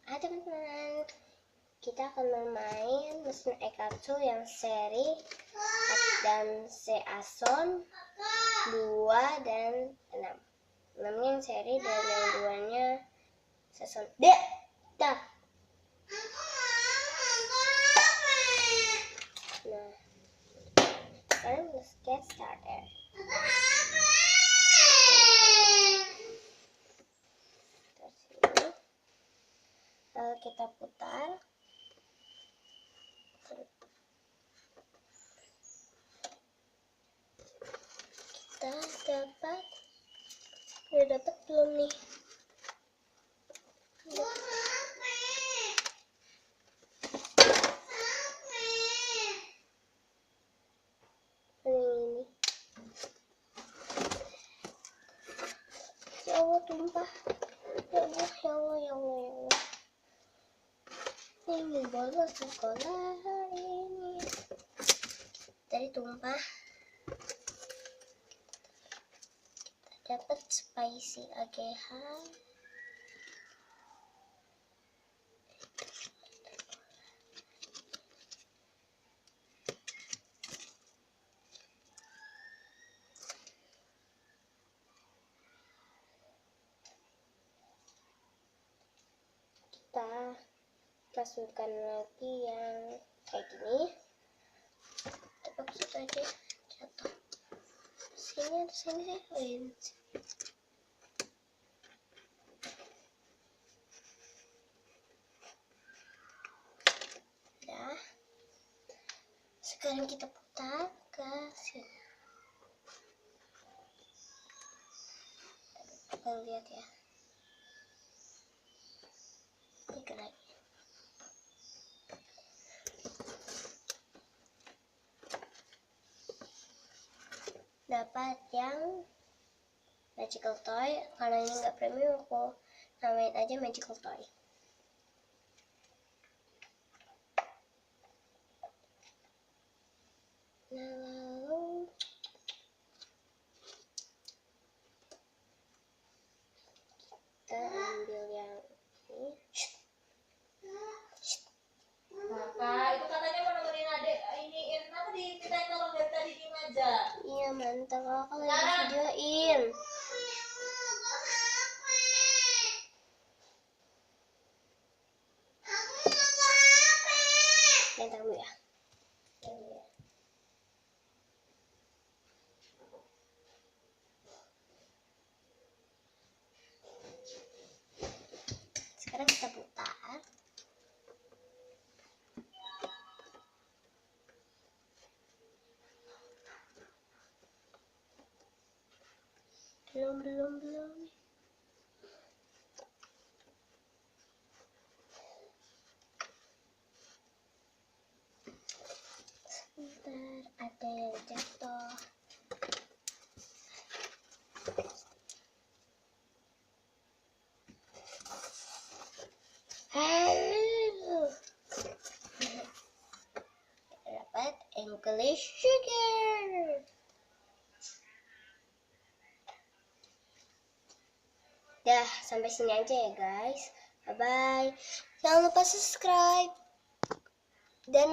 Hai teman-teman, kita akan bermain Mesin Aikatsu yang seri dan Season 2 dan 6. 6 yang seri dan yang 2-nya season D. Dah. Nah, sekarang let's get started. Lalu kita putar. Kita udah dapat belum nih? Ini. Ya Allah, tumpah. Ya Allah, ya Allah, ya Allah, ya Allah. Ini bolos sekolah ini. Tadi tumpah. Kita dapat spicy AGH. Kita masukkan lagi yang kayak gini. Tepuk situ aja, jatuh. Sini atau sini sih? Dah. Sekarang kita putar ke sini. Kita lihat ya. Dikit lagi. Dapat yang magical toy. Karena ini nggak premium, aku namain aja magical toy. Nah, lalu kita ambil yang ini. Kakak, itu katanya mau nemenin adek iniin. Kenapa dipitain kalau dari tadi diem aja? Iya, mantap. Kakak lagi videoin. Bentar dulu ya. Sekarang kita putar. Belum. Sebentar, ada yang jatuh. Dapat English sugar. Dah, sampai sini aja ya guys. Bye bye. Jangan lupa subscribe dan